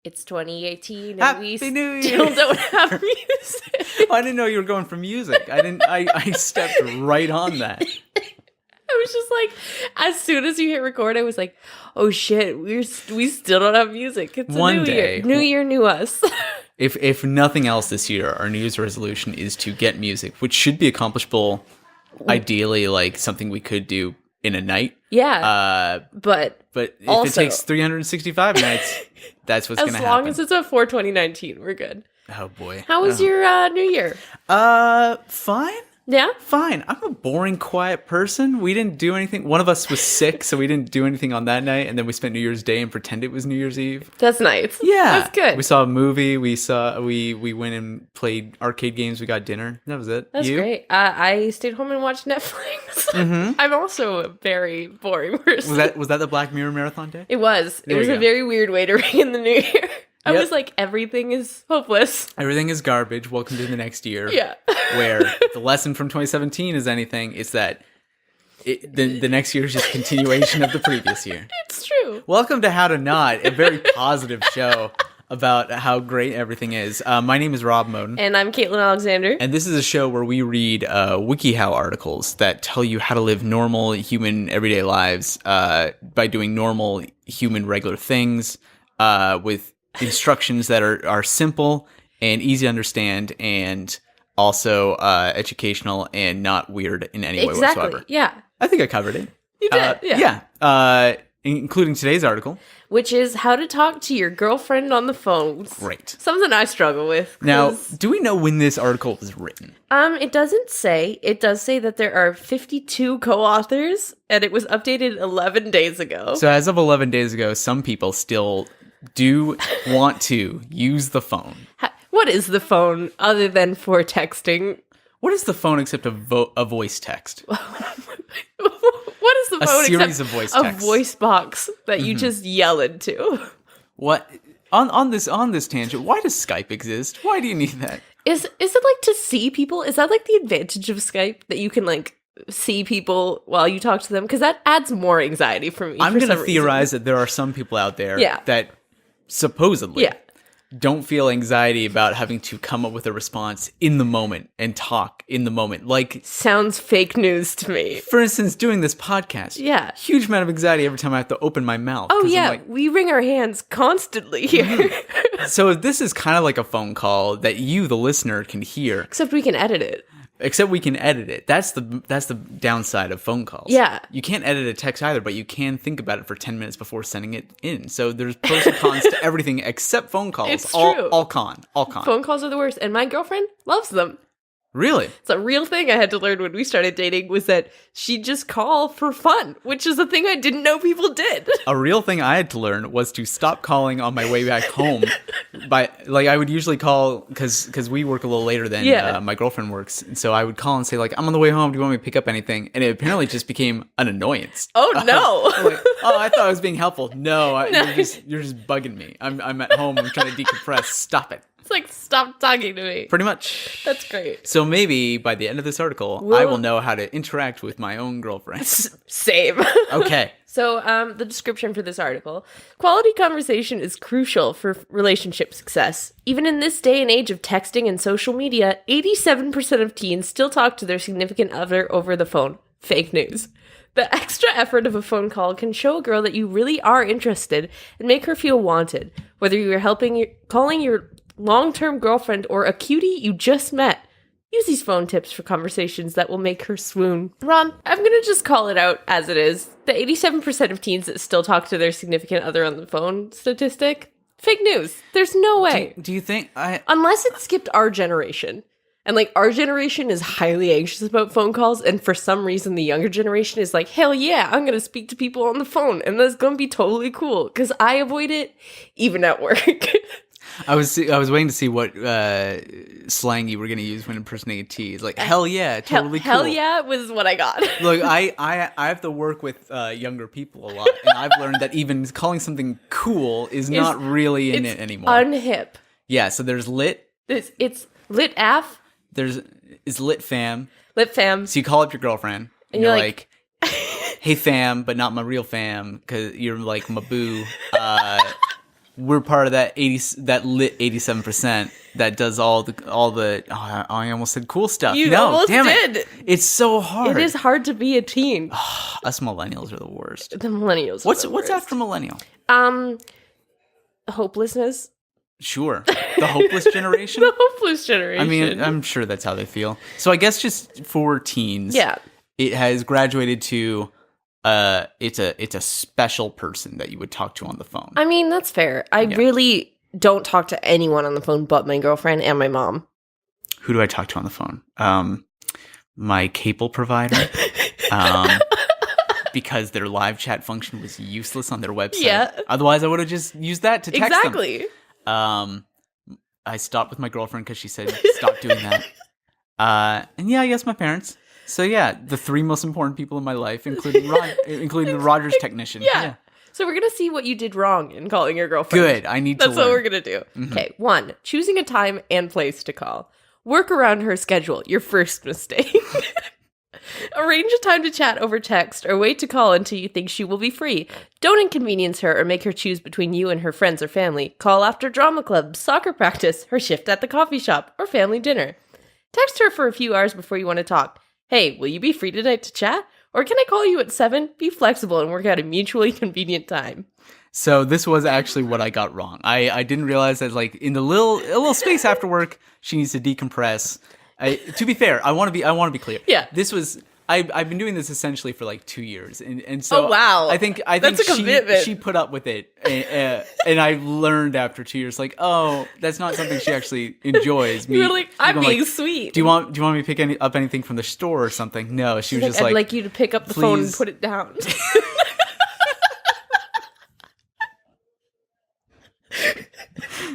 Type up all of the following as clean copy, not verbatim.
It's 2018 and Happy we New Year. still don't have music. I didn't know you were going for music. I stepped right on that. I was just like, as soon as you hit record, I was like, oh shit, we still don't have music. It's One a new day. year. New year, new us. If nothing else this year, our New Year's resolution is to get music, which should be accomplishable, ideally, like something we could do in a night. Yeah. But if also, it takes 365 nights, that's what's going to happen. as long as it's before 2019, we're good. Oh boy. How was your New Year? Fine. Yeah? Fine. I'm a boring, quiet person. We didn't do anything. One of us was sick, so we didn't do anything on that night. And then we spent New Year's Day and pretended it was New Year's Eve. That's nice. Yeah. That's good. We saw a movie. We went and played arcade games. We got dinner. That was it. That's great. I stayed home and watched Netflix. Mm-hmm. I'm also a very boring person. Was that the Black Mirror marathon day? It was. It was a very weird way to ring in the new year. I was like, everything is hopeless. Everything is garbage. Welcome to the next year. Yeah. Where the lesson from 2017 is anything, it's that the next year is just continuation of the previous year. It's true. Welcome to How to Not, a very positive show about how great everything is. My name is Rob Moden. And I'm Caitlin Alexander. And this is a show where we read WikiHow articles that tell you how to live normal, human, everyday lives by doing normal, human, regular things with instructions that are simple and easy to understand and also educational and not weird in any way whatsoever. Yeah. I think I covered it. You did, yeah. Including today's article. Which is how to talk to your girlfriend on the phone. Great. Something I struggle with. Now, do we know when this article was written? It doesn't say. It does say that there are 52 co-authors, and it was updated 11 days ago. So as of 11 days ago, some people still do want to use the phone. What is the phone other than for texting? What is the phone except a voice text? What is the phone series except of voice a texts. voice box that you just yell into? What on this tangent? Why does Skype exist? Why do you need that? Is it like to see people? Is that like the advantage of Skype that you can like see people while you talk to them? Because that adds more anxiety for me. I'm going to theorize that there are some people out there that supposedly don't feel anxiety about having to come up with a response in the moment and talk in the moment. Like, sounds fake news to me. For instance, doing this podcast. Yeah. Huge amount of anxiety every time I have to open my mouth. Oh, yeah. We wring our hands constantly here. So this is kind of like a phone call that you, the listener, can hear. Except we can edit it. Except we can edit it. That's the downside of phone calls. Yeah. You can't edit a text either, but you can think about it for 10 minutes before sending it in. So there's pros and cons to everything except phone calls. It's true. All con. Phone calls are the worst. And my girlfriend loves them. Really? It's a real thing I had to learn when we started dating was that she'd just call for fun, which is a thing I didn't know people did. A real thing I had to learn was to stop calling on my way back home. I would usually call because we work a little later than my girlfriend works. And so I would call and say, like, I'm on the way home. Do you want me to pick up anything? And it apparently just became an annoyance. Oh, no. I thought I was being helpful. No, you're just bugging me. I'm at home. I'm trying to decompress. Stop it. It's like, stop talking to me. Pretty much. That's great. So maybe by the end of this article, I will know how to interact with my own girlfriend. Same. Okay. So the description for this article: quality conversation is crucial for relationship success. Even in this day and age of texting and social media, 87% of teens still talk to their significant other over the phone. Fake news. The extra effort of a phone call can show a girl that you really are interested and make her feel wanted. Whether you are calling your long-term girlfriend or a cutie you just met, use these phone tips for conversations that will make her swoon. Ron, I'm gonna just call it out as it is. The 87% of teens that still talk to their significant other on the phone statistic, fake news. There's no way. Do you think unless it skipped our generation. And like our generation is highly anxious about phone calls, and for some reason the younger generation is like, hell yeah, I'm gonna speak to people on the phone, and that's gonna be totally cool. Because I avoid it even at work. I was waiting to see what slang you were going to use when impersonating T. It's like, hell yeah, totally cool. Hell yeah was what I got. Look, I have to work with younger people a lot, and I've learned that even calling something cool is not really in it anymore. Unhip. Yeah, so there's lit. It's lit af. It's lit fam. Lit fam. So you call up your girlfriend, and you're like, hey fam, but not my real fam, because you're like my boo. we're part of that that lit 87% that does all the I almost said cool stuff. You no, almost damn did. It. It's so hard. It is hard to be a teen. Us millennials are the worst. The millennials. What's after millennial? Hopelessness. Sure. The hopeless generation? The hopeless generation. I mean, I'm sure that's how they feel. So I guess just for teens, it has graduated to it's a special person that you would talk to on the phone. I mean, that's fair. I really don't talk to anyone on the phone but my girlfriend and my mom. Who do I talk to on the phone? My cable provider. Because their live chat function was useless on their website. Yeah. Otherwise, I would have just used that to text them. I stopped with my girlfriend because she said stop doing that. And I guess my parents. So the 3 most important people in my life, including the Rogers technician. Yeah. So we're gonna see what you did wrong in calling your girlfriend. Good. I need to learn. That's what we're gonna do. Mm-hmm. Okay. 1, choosing a time and place to call. Work around her schedule. Your first mistake. Arrange a time to chat over text or wait to call until you think she will be free. Don't inconvenience her or make her choose between you and her friends or family. Call after drama club, soccer practice, her shift at the coffee shop, or family dinner. Text her for a few hours before you want to talk. Hey, will you be free tonight to chat? Or can I call you at 7? Be flexible and work out a mutually convenient time. So this was actually what I got wrong. I didn't realize that in the little space after work, she needs to decompress. To be fair, I want to be clear. Yeah. This was I've been doing this essentially for 2 years, and so wow. I think that's a commitment. She put up with it, and I learned after 2 years that's not something she actually enjoys. You were like, I'm being sweet. Do you want me to pick up anything from the store or something? No, she was just I'd like you to pick up the phone and put it down.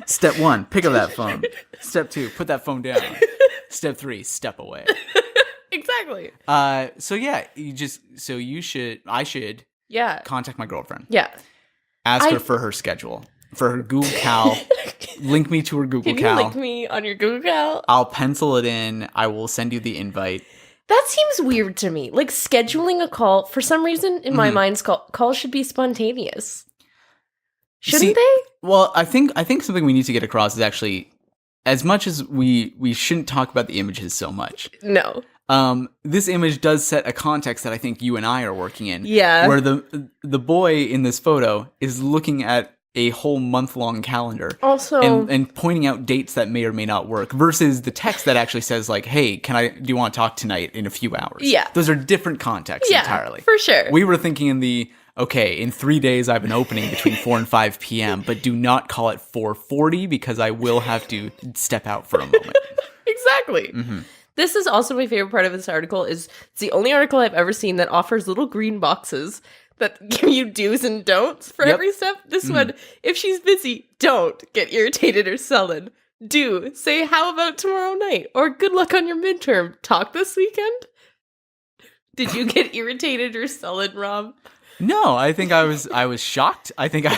Step 1, pick up that phone. Step 2, put that phone down. Step 3, step away. Exactly. I should contact my girlfriend. Yeah. Ask her for her schedule, for her Google Cal. Link me to her Google Cal. Can you link me on your Google Cal? I'll pencil it in. I will send you the invite. That seems weird to me. Scheduling a call, for some reason, in my mind, calls should be spontaneous. Shouldn't they? Well, I think something we need to get across is actually, as much as we shouldn't talk about the images so much. No. This image does set a context that I think you and I are working in. Yeah. Where the boy in this photo is looking at a whole month-long calendar. Also. And pointing out dates that may or may not work versus the text that actually says hey, do you want to talk tonight in a few hours? Yeah. Those are different contexts entirely. For sure. We were thinking in 3 days I have an opening between 4 and 5 p.m., but do not call it 4:40 because I will have to step out for a moment. Exactly. Mm-hmm. This is also my favorite part of this article. It's the only article I've ever seen that offers little green boxes that give you do's and don'ts for every step. This one, if she's busy, don't get irritated or sullen. Do say, how about tomorrow night? Or good luck on your midterm. Talk this weekend? Did you get irritated or sullen, Rob? No, I think I was shocked. I think I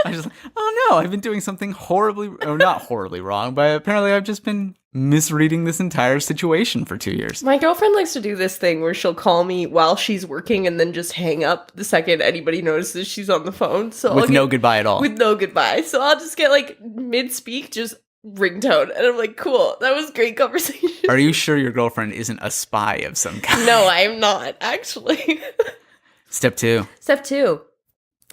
was like, oh no, I've been doing something not horribly wrong, but apparently I've just been misreading this entire situation for 2 years. My girlfriend likes to do this thing where she'll call me while she's working and then just hang up the second anybody notices she's on the phone. So with no goodbye at all. With no goodbye. So I'll just get mid-speak, just ringtone. And I'm like, cool, that was great conversation. Are you sure your girlfriend isn't a spy of some kind? No, I am not, actually. Step 2. Step 2.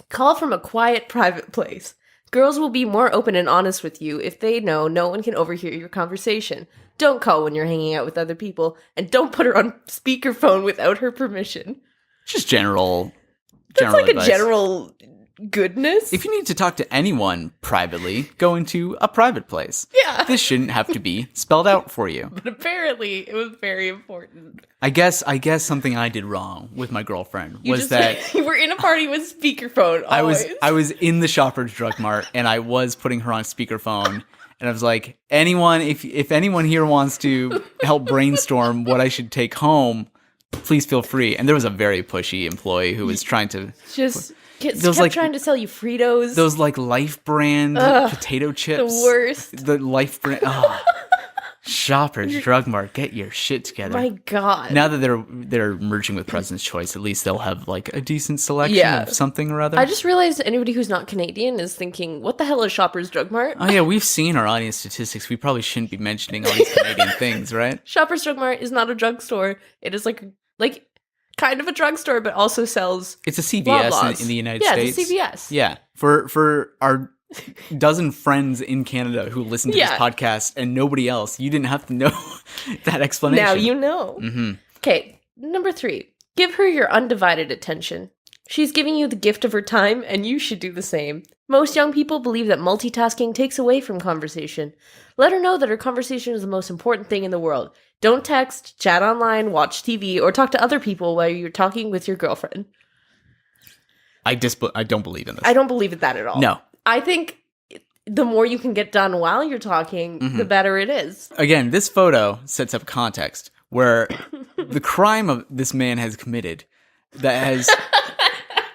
Call from a quiet, private place. Girls will be more open and honest with you if they know no one can overhear your conversation. Don't call when you're hanging out with other people, and don't put her on speakerphone without her permission. Just general That's advice. A general goodness. If you need to talk to anyone privately, go into a private place. Yeah. This shouldn't have to be spelled out for you. But apparently, it was very important. I guess something I did wrong with my girlfriend was that you were in a party with speakerphone. Always. I was in the Shoppers Drug Mart and I was putting her on speakerphone, and I was like, if anyone here wants to help brainstorm what I should take home, please feel free. And there was a very pushy employee who was trying to kept trying to sell you Fritos. Those Life brand potato chips. The worst. The Life brand. Shoppers Drug Mart, get your shit together. My God. Now that they're merging with President's Choice, at least they'll have like a decent selection of something or other. I just realized anybody who's not Canadian is thinking, what the hell is Shoppers Drug Mart? Oh yeah, we've seen our audience statistics. We probably shouldn't be mentioning all these Canadian things, right? Shoppers Drug Mart is not a drugstore. It is like kind of a drugstore, but also sells. It's a CVS in the United States. Yeah, it's a CVS. Yeah, for our dozen friends in Canada who listen to this podcast and nobody else, you didn't have to know that explanation. Now you know. Okay, number 3. Give her your undivided attention. She's giving you the gift of her time, and you should do the same. Most young people believe that multitasking takes away from conversation. Let her know that her conversation is the most important thing in the world. Don't text, chat online, watch TV, or talk to other people while you're talking with your girlfriend. I don't believe in this. I don't believe in that at all. No. I think the more you can get done while you're talking, the better it is. Again, this photo sets up context where the crime of this man has committed that has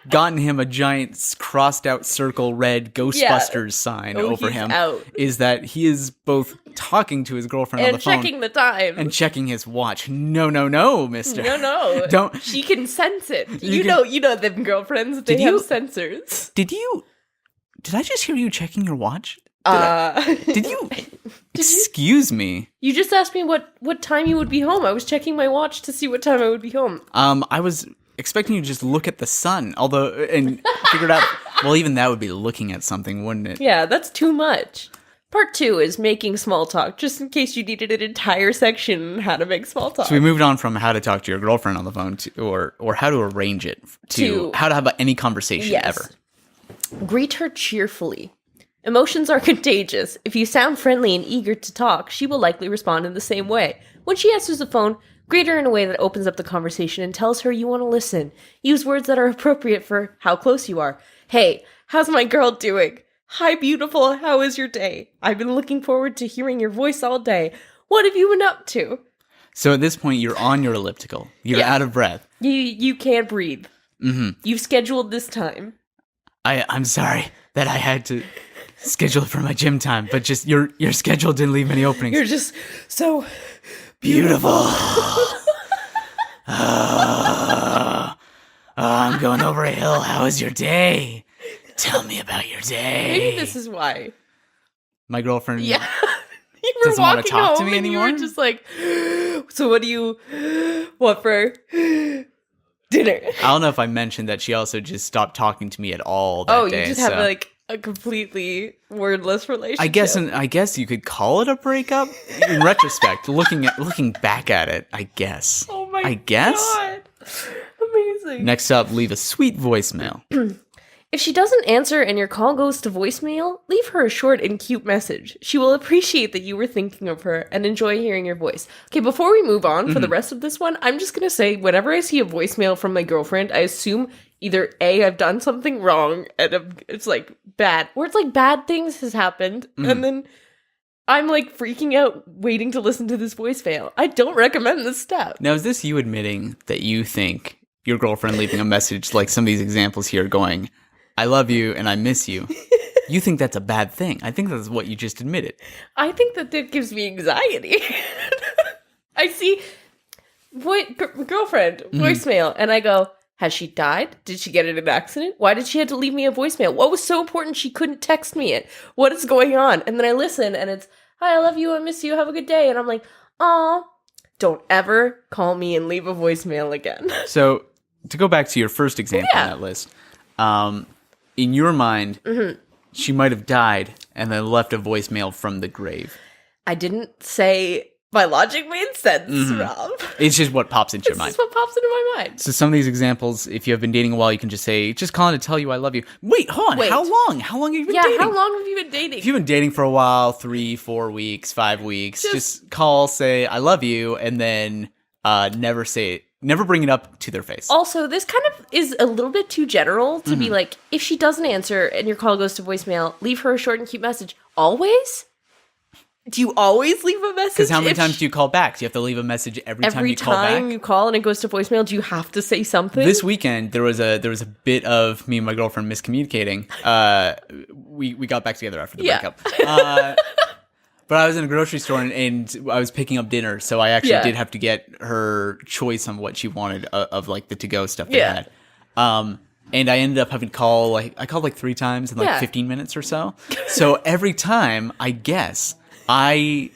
gotten him a giant crossed out circle red Ghostbusters sign over him is that he is both talking to his girlfriend on the phone and checking the time and checking his watch. No, mister. No. Don't. She can sense it. You know them girlfriends, they have sensors. Did I just hear you checking your watch? Did you? Excuse me. You just asked me what time you would be home. I was checking my watch to see what time I would be home. I was expecting you to just look at the sun, and figure it out. Well, even that would be looking at something, wouldn't it? Yeah, that's too much. Part 2 is making small talk, just in case you needed an entire section on how to make small talk. So we moved on from how to talk to your girlfriend on the phone or how to arrange it to how to have any conversation ever. Greet her cheerfully. Emotions are contagious. If you sound friendly and eager to talk, she will likely respond in the same way. When she answers the phone, greet her in a way that opens up the conversation and tells her you want to listen. Use words that are appropriate for how close you are. Hey, how's my girl doing? Hi, beautiful. How is your day? I've been looking forward to hearing your voice all day. What have you been up to? So at this point, you're on your elliptical. You're out of breath. You can't breathe. You've scheduled this time. I'm sorry that I had to schedule it for my gym time, but just your schedule didn't leave many openings. You're just so beautiful. I'm going over a hill. How was your day? Tell me about your day. Maybe this is why. My girlfriend you were doesn't want to talk to me and anymore. You were just like, so what do you want for dinner? I don't know if I mentioned that she also just stopped talking to me at all that day. You just have like a completely wordless relationship. I guess you could call it a breakup. In retrospect, looking back at it, I guess. Oh my God. Amazing. Next up, leave a sweet voicemail. If she doesn't answer and your call goes to voicemail, leave her a short and cute message. She will appreciate that you were thinking of her and enjoy hearing your voice. Okay, before we move on for the rest of this one, I'm just going to say, whenever I see a voicemail from my girlfriend, I assume either A, I've done something wrong, and it's like bad, or it's like bad things has happened, and then I'm like freaking out waiting to listen to this voicemail. I don't recommend this step. Now, is this you admitting that you think your girlfriend leaving a message like some of these examples here going, I love you and I miss you? You think that's a bad thing? I think that's what you just admitted. I think that gives me anxiety. I see girlfriend voicemail and I go, has she died? Did she get in an accident? Why did she have to leave me a voicemail? What was so important she couldn't text me it? What is going on? And then I listen and it's, hi, I love you, I miss you, have a good day. And I'm like, aw, don't ever call me and leave a voicemail again. So to go back to your first example on that list, in your mind, she might have died and then left a voicemail from the grave. I didn't say my logic made sense, Rob. It's just what pops into your mind. It's what pops into my mind. So some of these examples, if you have been dating a while, you can just say, just calling to tell you I love you. Wait, hold on. How long? How long have you been dating? Yeah, how long have you been dating? If you've been dating for a while, 3, 4 weeks, 5 weeks, just call, say I love you, and then never say it. Never bring it up to their face. Also, this kind of is a little bit too general to be like, if she doesn't answer and your call goes to voicemail, leave her a short and cute message. Always? Do you always leave a message? Because how many times do you call back? Do you have to leave a message every time you call back? Every time you call and it goes to voicemail, do you have to say something? This weekend, there was a bit of me and my girlfriend miscommunicating. We got back together after the breakup. But I was in a grocery store and I was picking up dinner, so I actually did have to get her choice on what she wanted of like the to-go stuff they had. And I ended up having to call, I called like 3 times in like 15 minutes or so. So every time, I guess, I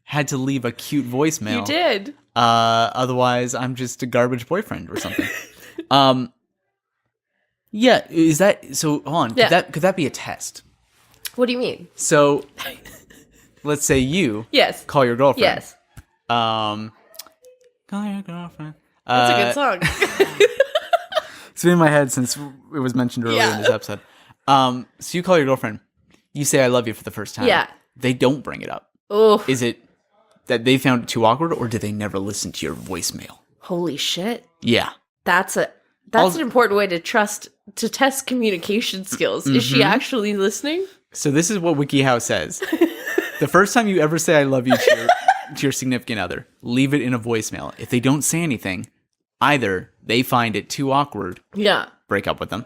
had to leave a cute voicemail. You did. Otherwise, I'm just a garbage boyfriend or something. Yeah, is that, so hold on, could that be a test? What do you mean? So, let's say you call your girlfriend. Yes. Call your girlfriend. That's a good song. It's been in my head since it was mentioned earlier in this episode. So you call your girlfriend. You say, I love you for the first time. Yeah. They don't bring it up. Oh. Is it that they found it too awkward, or did they never listen to your voicemail? Holy shit. Yeah. That's an important way to test communication skills. Is she actually listening? So this is what WikiHow says. The first time you ever say I love you to your significant other, leave it in a voicemail. If they don't say anything, either they find it too awkward, break up with them,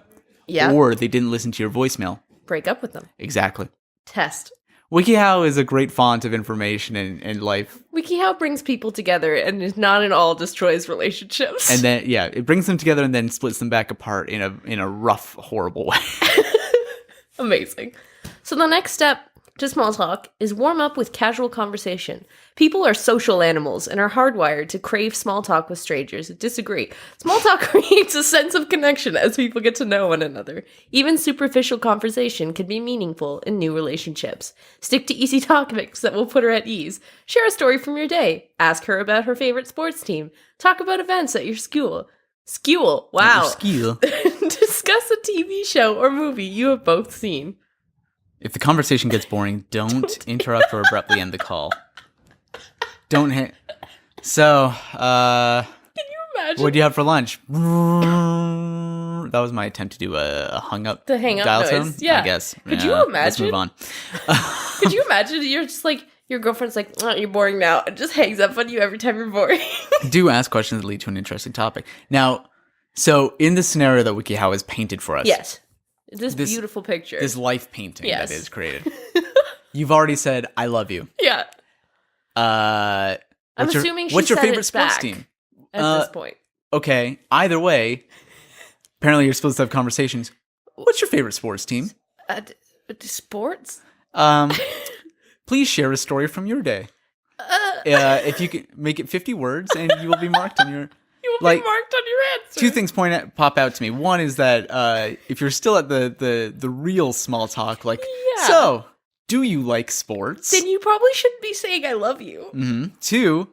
or they didn't listen to your voicemail, break up with them. Exactly. Test. WikiHow is a great font of information in life. WikiHow brings people together and is not at all destroys relationships. And then, it brings them together and then splits them back apart in a rough, horrible way. Amazing. So the next step to small talk is warm up with casual conversation. People are social animals and are hardwired to crave small talk with strangers. Disagree. Small talk creates a sense of connection as people get to know one another. Even superficial conversation can be meaningful in new relationships. Stick to easy topics that will put her at ease. Share a story from your day. Ask her about her favorite sports team. Talk about events at your school. School. Wow. School. Discuss a TV show or movie you have both seen. If the conversation gets boring, don't interrupt or abruptly end the call. Don't hit. So, can you imagine? What do you have for lunch? That was my attempt to do a hung up dial noise. tone. Yeah. I guess. Could you imagine? Let's move on. Could you imagine? You're just like, your girlfriend's like, oh, you're boring now, and just hangs up on you every time you're boring. Do ask questions that lead to an interesting topic. Now, so in the scenario that WikiHow has painted for us. Yes. This beautiful picture. This life painting that is created. You've already said, I love you. Yeah. I'm assuming what's your said favorite it sports back team? At this point. Okay. Either way, apparently you're supposed to have conversations. What's your favorite sports team? Sports? Please share a story from your day. If you could make it 50 words, and you will be marked on your... You will be marked on your answer. 2 things pop out to me. One is that if you're still at the real small talk, like, so, do you like sports? Then you probably shouldn't be saying I love you. Mm-hmm. 2,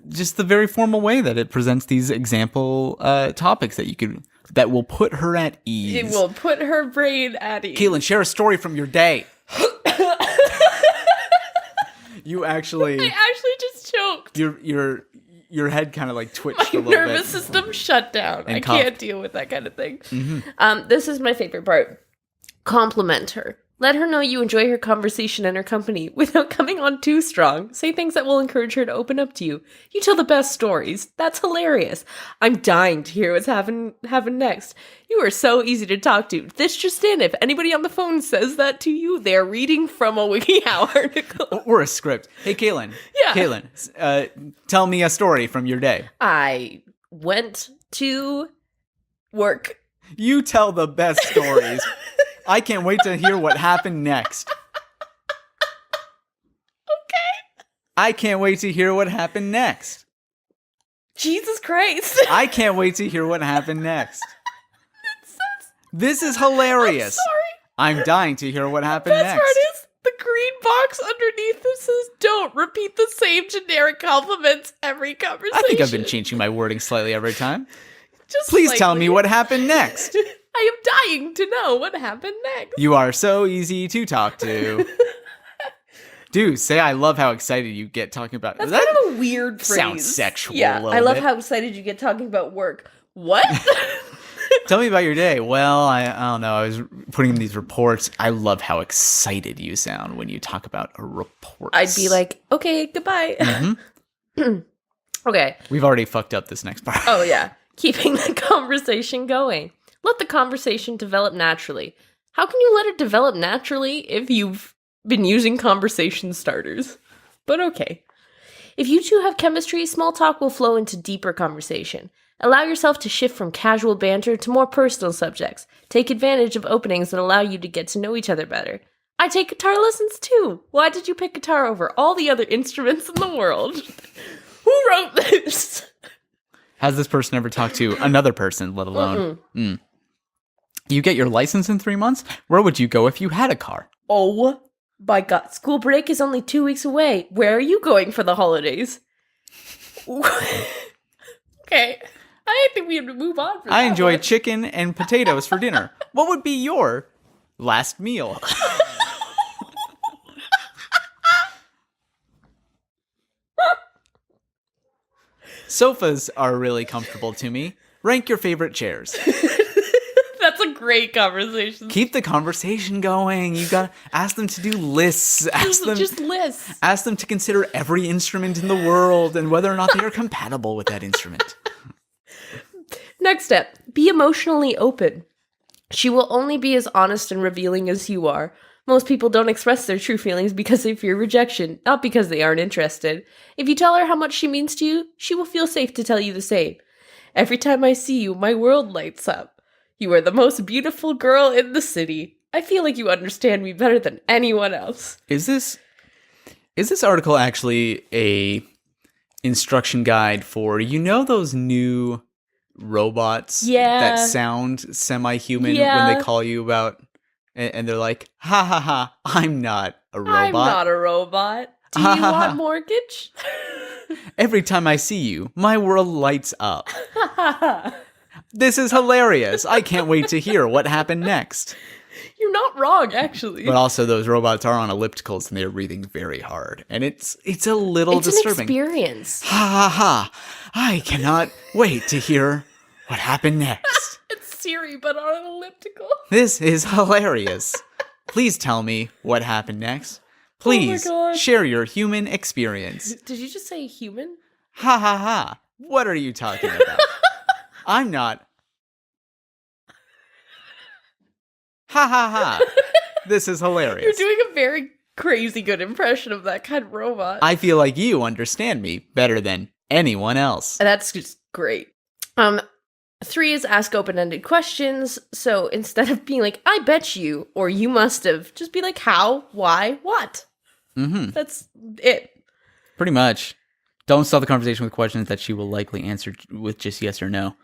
just the very formal way that it presents these example topics that will put her at ease. It will put her brain at ease. Keelan, share a story from your day. I actually just choked. Your head kind of like twitched a little bit. My nervous system shut down. I can't deal with that kind of thing. Mm-hmm. This is my favorite part. Compliment her. Let her know you enjoy her conversation and her company without coming on too strong. Say things that will encourage her to open up to you. You tell the best stories. That's hilarious. I'm dying to hear what's happen next. You are so easy to talk to. This just in. If anybody on the phone says that to you, they're reading from a WikiHow article. Or a script. Hey, Kaylin. Yeah. Kaylin, tell me a story from your day. I went to work. You tell the best stories. I can't wait to hear what happened next. Okay. I can't wait to hear what happened next. Jesus Christ. I can't wait to hear what happened next. This is hilarious. I'm sorry. I'm dying to hear what happened next. The best part is the green box underneath this says, don't repeat the same generic compliments every conversation. I think I've been changing my wording slightly every time. Just Please slightly. tell me what happened next. I am dying to know what happened next. You are so easy to talk to. Dude, say I love how excited you get talking about... That's kind of a weird phrase. Sounds sexual Yeah, a little I love bit. how excited you get talking about work. What? Tell me about your day. Well, I don't know. I was putting in these reports. I love how excited you sound when you talk about a report. I'd be like, okay, goodbye. Mm-hmm. Okay. We've already fucked up this next part. Oh, yeah. Keeping the conversation going. Let the conversation develop naturally. How can you let it develop naturally if you've been using conversation starters. But okay. If you two have chemistry, small talk will flow into deeper conversation. Allow yourself to shift from casual banter to more personal subjects. Take advantage of openings that allow you to get to know each other better. I take guitar lessons too. Why did you pick guitar over all the other instruments in the world? Who wrote this? Has this person ever talked to another person, let alone? You get your license in 3 months? Where would you go if you had a car? Oh my god, school break is only 2 weeks away. Where are you going for the holidays? Okay, I think we have to move on. I enjoy chicken and potatoes for dinner. What would be your last meal? Sofas are really comfortable to me. Rank your favorite chairs. That's a great conversation. Keep the conversation going. You got to ask them to do lists. Just lists. Ask them to consider every instrument in the world and whether or not they are compatible with that instrument. Next step, be emotionally open. She will only be as honest and revealing as you are. Most people don't express their true feelings because they fear rejection, not because they aren't interested. If you tell her how much she means to you, she will feel safe to tell you the same. Every time I see you, my world lights up. You are the most beautiful girl in the city. I feel like you understand me better than anyone else. Is this article actually a instruction guide for, those new robots that sound semi-human when they call you about, and they're like, ha ha ha, I'm not a robot. I'm not a robot. Do you want mortgage? Every time I see you, my world lights up. This is hilarious. I can't wait to hear what happened next. You're not wrong, actually. But also, those robots are on ellipticals and they're breathing very hard. And it's a little disturbing. It's an experience. Ha ha ha. I cannot wait to hear what happened next. It's Siri, but on an elliptical. This is hilarious. Please tell me what happened next. Please share your human experience. Did you just say human? Ha ha ha. What are you talking about? I'm not. Ha ha ha. This is hilarious. You're doing a very crazy good impression of that kind of robot. I feel like you understand me better than anyone else. That's just great. 3 is ask open-ended questions. So instead of being like, I bet you, or you must have, just be like, how, why, what? Mm-hmm. That's it. Pretty much. Don't start the conversation with questions that she will likely answer with just yes or no.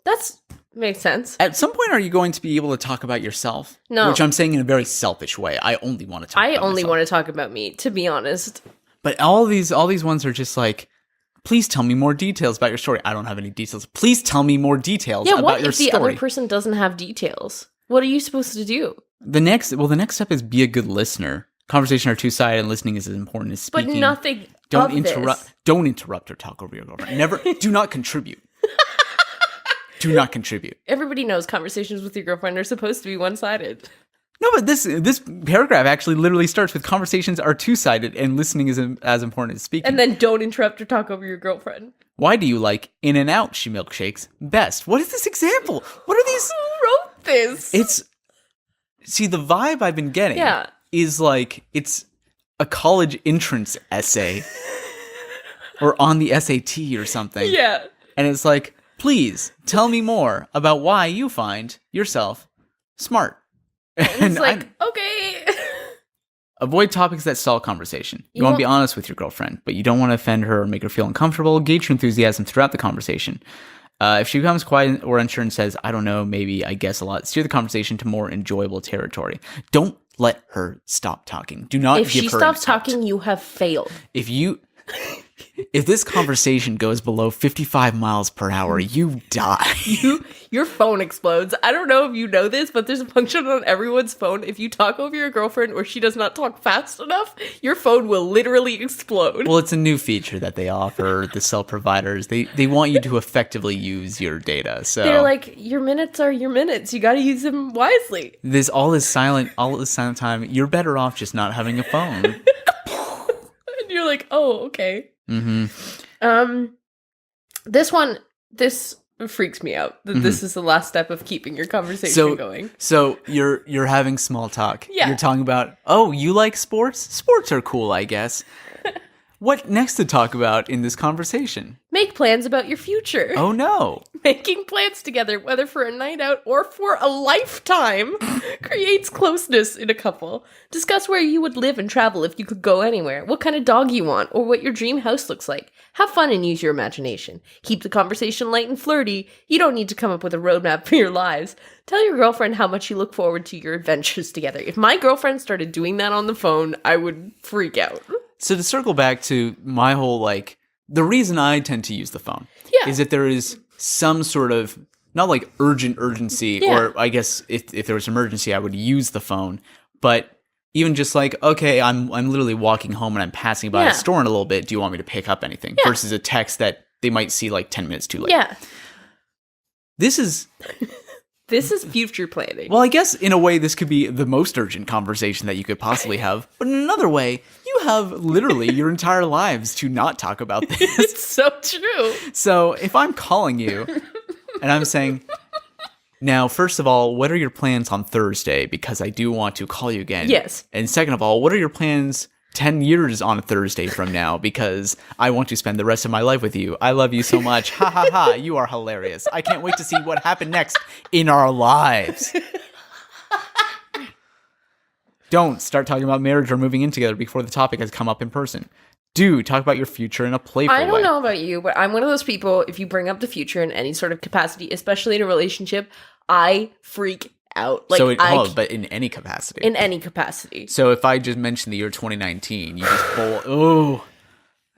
That's makes sense. At some point, are you going to be able to talk about yourself? No. Which I'm saying in a very selfish way. I only want to talk about myself. I only want to talk about me, to be honest. But all these ones are just like, please tell me more details about your story. I don't have any details. Please tell me more details about your story. Yeah, what if the other person doesn't have details? What are you supposed to do? The next step is be a good listener. Conversation are two-sided and listening is as important as speaking. But nothing Don't of interrupt. this. Don't interrupt or talk over your girlfriend. Never. Do not contribute. Do not contribute. Everybody knows conversations with your girlfriend are supposed to be one-sided. No, but this paragraph actually literally starts with conversations are two-sided and listening is as important as speaking. And then don't interrupt or talk over your girlfriend. Why do you like In-N-Out milkshakes best? What is this example? What are these? Who wrote this? See, the vibe I've been getting is like it's a college entrance essay or on the SAT or something. Yeah. And it's like, please tell me more about why you find yourself smart. And it's like, okay. Avoid topics that stall conversation. You want to be honest with your girlfriend, but you don't want to offend her or make her feel uncomfortable. Gauge her enthusiasm throughout the conversation. If she becomes quiet or unsure and says, I don't know, maybe, I guess a lot, steer the conversation to more enjoyable territory. Don't let her stop talking. Do not give her If she stops talking, you have failed. If this conversation goes below 55 miles per hour, you die. Your phone explodes. I don't know if you know this, but there's a function on everyone's phone. If you talk over your girlfriend or she does not talk fast enough, your phone will literally explode. Well, it's a new feature that they offer, the cell providers. They want you to effectively use your data. So they're like, your minutes are your minutes. You got to use them wisely. All this silent time, you're better off just not having a phone. And you're like, oh, okay. Mm-hmm. This It freaks me out that this is the last step of keeping your conversation going. So you're having small talk. Yeah. You're talking about, oh, you like sports? Sports are cool, I guess. What next to talk about in this conversation? Make plans about your future. Oh no. Making plans together, whether for a night out or for a lifetime, creates closeness in a couple. Discuss where you would live and travel if you could go anywhere, what kind of dog you want, or what your dream house looks like. Have fun and use your imagination. Keep the conversation light and flirty. You don't need to come up with a roadmap for your lives. Tell your girlfriend how much you look forward to your adventures together. If my girlfriend started doing that on the phone, I would freak out. So to circle back to my whole, like, the reason I tend to use the phone is that there is some sort of, not like urgency, or I guess if there was an emergency, I would use the phone. But even just like, okay, I'm literally walking home and I'm passing by a store in a little bit. Do you want me to pick up anything? Versus a text that they might see like 10 minutes too late. Yeah. This is future planning. Well, I guess in a way this could be the most urgent conversation that you could possibly have. But in another way, you have literally your entire lives to not talk about this. It's so true. So if I'm calling you and I'm saying, now, first of all, what are your plans on Thursday? Because I do want to call you again. Yes. And second of all, what are your plans 10 years on a Thursday from now? Because I want to spend the rest of my life with you. I love you so much. Ha ha ha. You are hilarious. I can't wait to see what happened next in our lives. Don't start talking about marriage or moving in together before the topic has come up in person. Do talk about your future in a playful way. I don't know about you, but I'm one of those people, if you bring up the future in any sort of capacity, especially in a relationship, I freak out. Like, but in any capacity. In any capacity. So if I just mention the year 2019, you just pull, oh.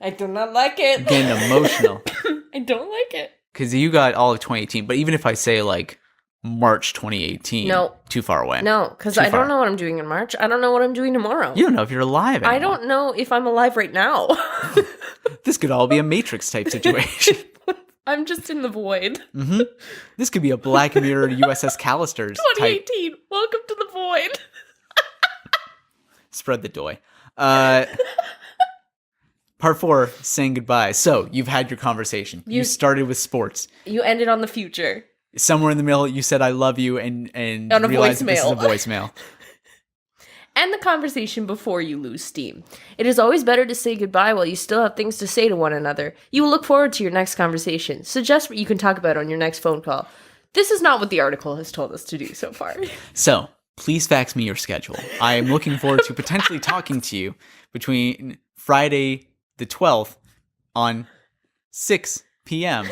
I do not like it. I'm getting emotional. I don't like it. Because you got all of 2018, but even if I say like March 2018, no, too far away. No, because I don't know what I'm doing in March. I don't know what I'm doing tomorrow. You don't know if you're alive anymore. I don't know if I'm alive right now. This could all be a Matrix type situation. I'm just in the void. Mm-hmm. This could be a Black Mirror USS Callister's 2018. Type. Welcome to the void. Spread the joy. Part 4, saying goodbye. So, you've had your conversation. You started with sports. You ended on the future. Somewhere in the middle, you said, I love you, and on a realized this is a voicemail. voicemail. End the conversation before you lose steam. It is always better to say goodbye while you still have things to say to one another. You will look forward to your next conversation. Suggest what you can talk about on your next phone call. This is not what the article has told us to do so far. So, please fax me your schedule. I am looking forward to potentially talking to you between Friday the 12th on 6 p.m.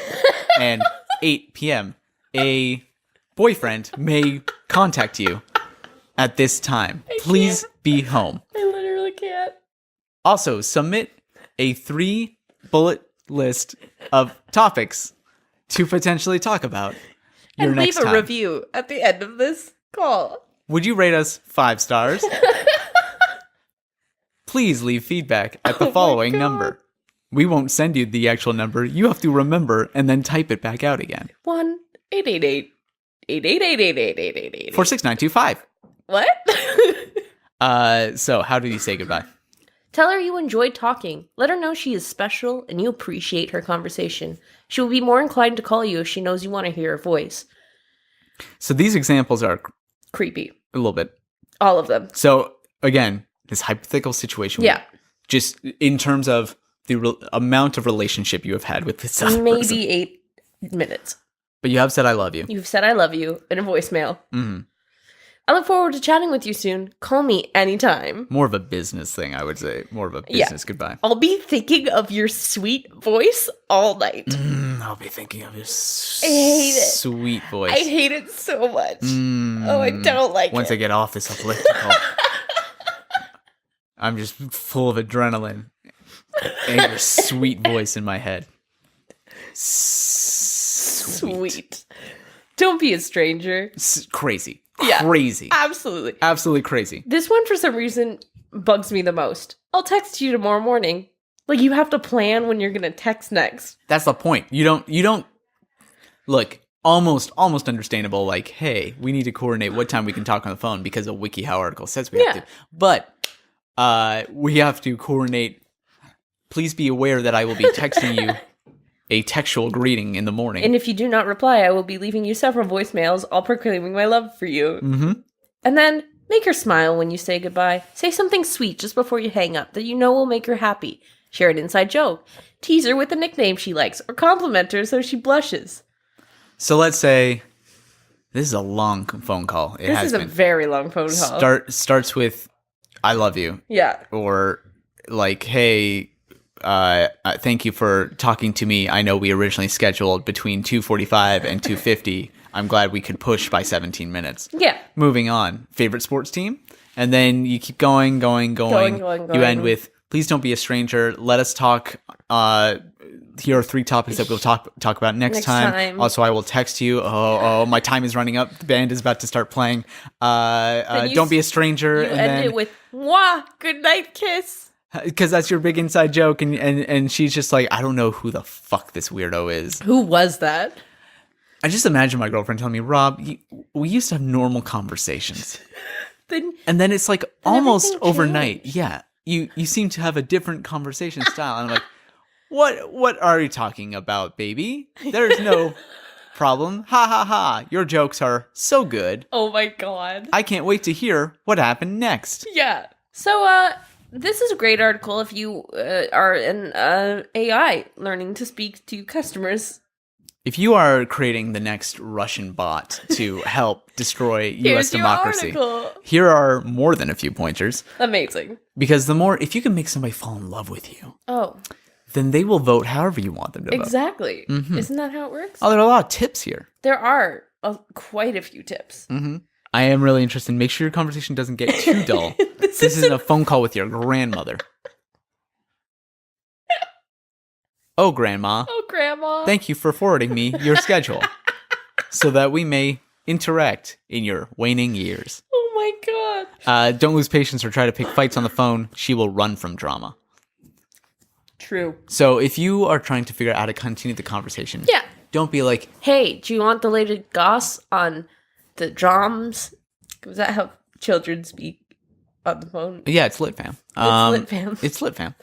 and 8 p.m. A boyfriend may contact you at this time. Please be home. I literally can't. Also, submit a 3-bullet list of topics to potentially talk about your and next leave a time. review at the end of this call. Would you rate us 5 stars? Please leave feedback at the following number. We won't send you the actual number. You have to remember and then type it back out again. 1-888-888-888-888. 46925. What? So how did you say goodbye? Tell her you enjoyed talking. Let her know she is special and you appreciate her conversation. She will be more inclined to call you if she knows you want to hear her voice. So these examples are creepy. A little bit. All of them. So again, this hypothetical situation. Yeah. Just in terms of the amount of relationship you have had with this other maybe person. 8 minutes. But you have said I love you. You've said I love you in a voicemail. Mm-hmm. I look forward to chatting with you soon. Call me anytime. More of a business thing, I would say. More of a business goodbye. I'll be thinking of your sweet voice all night. I'll be thinking of your sweet voice. I hate it so much. Oh, I don't like Once I get off this uplifting I'm just full of adrenaline. And your sweet voice in my head. Sweet. Don't be a stranger. Crazy. Yeah, crazy. Absolutely. Absolutely crazy. This one, for some reason, bugs me the most. I'll text you tomorrow morning. Like, you have to plan when you're going to text next. That's the point. You don't look, almost understandable, like, hey, we need to coordinate what time we can talk on the phone because a WikiHow article says we have to. But we have to coordinate. Please be aware that I will be texting you a textual greeting in the morning. And if you do not reply, I will be leaving you several voicemails, all proclaiming my love for you. Mm-hmm. And then make her smile when you say goodbye. Say something sweet just before you hang up that you know will make her happy. Share an inside joke. Tease her with a nickname she likes, or compliment her so she blushes. So let's say this is a long phone call. This is a very long phone call. Starts with, I love you. Yeah. Or like, hey, thank you for talking to me. I know we originally scheduled between 2:45 and 2:50. I'm glad we could push by 17 minutes. Yeah. Moving on. Favorite sports team? And then you keep going. You end with, please don't be a stranger. Let us talk. Here are 3 topics that we'll talk about next time. Also, I will text you. Oh, my time is running up. The band is about to start playing. Don't be a stranger. You end it with, mwah, good night kiss. Because that's your big inside joke. And she's just like, I don't know who the fuck this weirdo is. Who was that? I just imagine my girlfriend telling me, Rob, we used to have normal conversations. And then it's like almost overnight. Yeah. You seem to have a different conversation style. And I'm like, what are you talking about, baby? There's no problem. Ha ha ha. Your jokes are so good. Oh my God. I can't wait to hear what happened next. Yeah. So, this is a great article if you are an AI learning to speak to customers. If you are creating the next Russian bot to help destroy U.S. democracy, here are more than a few pointers. Amazing. Because if you can make somebody fall in love with you, then they will vote however you want them to vote. Exactly. Mm-hmm. Isn't that how it works? Oh, there are a lot of tips here. There are quite a few tips. Mm-hmm. I am really interested. Make sure your conversation doesn't get too dull. This isn't a phone call with your grandmother. Oh, Grandma. Oh, Grandma. Thank you for forwarding me your schedule so that we may interact in your waning years. Oh, my God. Don't lose patience or try to pick fights on the phone. She will run from drama. True. So if you are trying to figure out how to continue the conversation, don't be like, hey, do you want the latest goss on the drums? Was that how children speak on the phone? Yeah, it's lit, fam. It's lit, fam.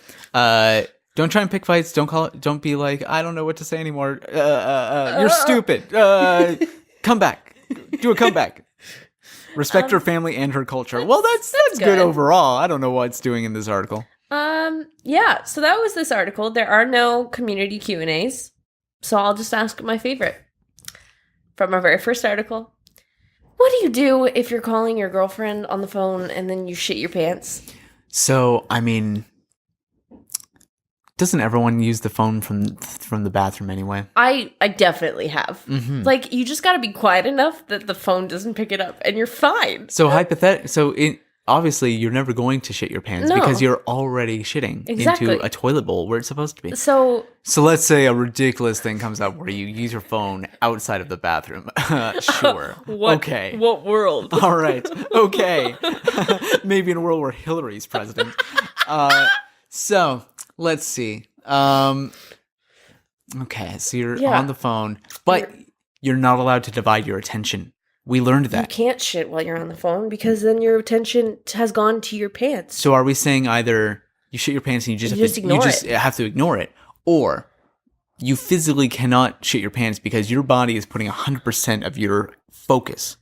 Don't try and pick fights. Don't be like, I don't know what to say anymore. You're stupid. Come back. Do a comeback. Respect her family and her culture. Well, that's good overall. I don't know what it's doing in this article. Yeah. So that was this article. There are no community Q&As. So I'll just ask my favorite from our very first article. What do you do if you're calling your girlfriend on the phone and then you shit your pants? So, I mean, doesn't everyone use the phone from the bathroom anyway? I definitely have. Mm-hmm. Like, you just got to be quiet enough that the phone doesn't pick it up and you're fine. So obviously you're never going to shit your pants because you're already shitting into a toilet bowl where it's supposed to be. So let's say a ridiculous thing comes up where you use your phone outside of the bathroom. Sure. Okay. What world? All right. Okay. Maybe in a world where Hillary's president. So let's see. Okay, so you're on the phone, but you're not allowed to divide your attention. We learned that. You can't shit while you're on the phone because then your attention has gone to your pants. So are we saying either you shit your pants and you just have to ignore it, or you physically cannot shit your pants because your body is putting 100% of your focus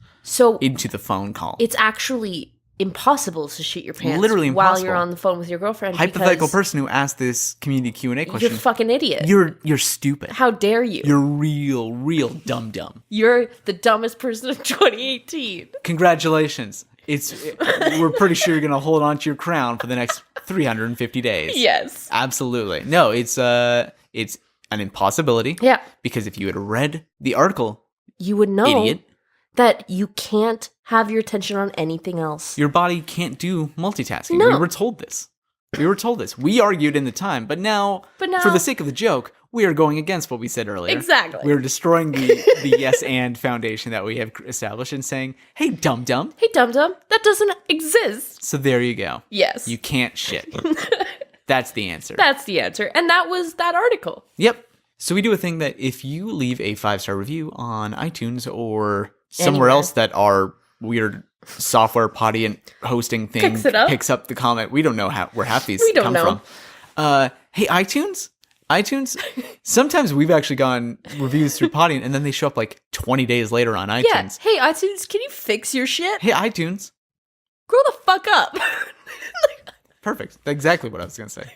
into the phone call? It's actually impossible to shit your pants literally while you're on the phone with your girlfriend. Hypothetical person who asked this community Q&A question. You're a fucking idiot. You're stupid. How dare you? You're real dumb. You're the dumbest person of 2018. Congratulations. We're pretty sure you're going to hold on to your crown for the next 350 days. Yes. Absolutely. No, it's an impossibility. Yeah. Because if you had read the article, you would know. Idiot. That you can't have your attention on anything else. Your body can't do multitasking. No. We were told this. We argued in the time, but now, for the sake of the joke, we are going against what we said earlier. Exactly. We're destroying the yes and foundation that we have established and saying, hey, dum-dum. Hey, dum-dum. That doesn't exist. So there you go. Yes. You can't shit. That's the answer. That's the answer. And that was that article. Yep. So we do a thing that if you leave a 5-star review on iTunes or somewhere else that our weird software potty and hosting thing picks up the comment. We don't know where half these come from. Hey, iTunes, iTunes, sometimes we've actually gotten reviews through Podium, and then they show up like 20 days later on iTunes. Yeah. Hey, iTunes, can you fix your shit? Hey, iTunes. Grow the fuck up. Perfect. Exactly what I was going to say.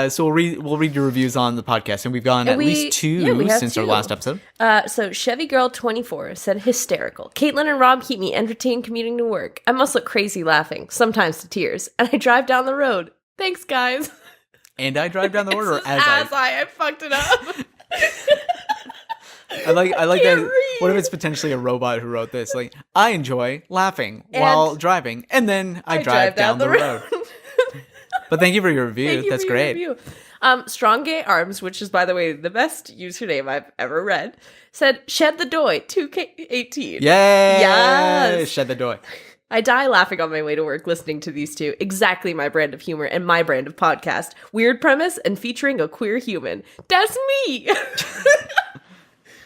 So we'll read your reviews on the podcast, and we've gone at least two since our last episode. So Chevy Girl 24 said hysterical. Caitlin and Rob keep me entertained commuting to work. I must look crazy laughing, sometimes to tears, and I drive down the road. Thanks, guys. And I drive down the road, or I fucked it up. I like that. What if it's potentially a robot who wrote this? Like, I enjoy laughing while driving, and then I drive down the road. But thank you for your review. That's great. Strong Gay Arms, which is, by the way, the best username I've ever read, said, Shed the Doy, 2K18. Yay! Yes! Shed the Doy. I die laughing on my way to work listening to these two. Exactly my brand of humor and my brand of podcast. Weird premise and featuring a queer human. That's me!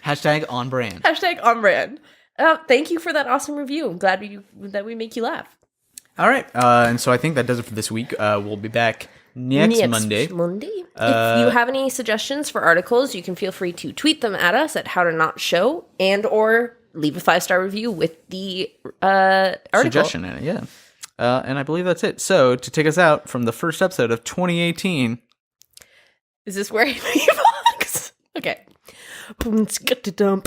Hashtag on brand. Hashtag on brand. Thank you for that awesome review. I'm glad that we make you laugh. All right. And so I think that does it for this week. We'll be back next Monday. If you have any suggestions for articles, you can feel free to tweet them at us at howtonotshow and or leave a 5-star review with the article. Suggestion in it, yeah. And I believe that's it. So to take us out from the first episode of 2018. Is this where he box? Okay. Shut the door.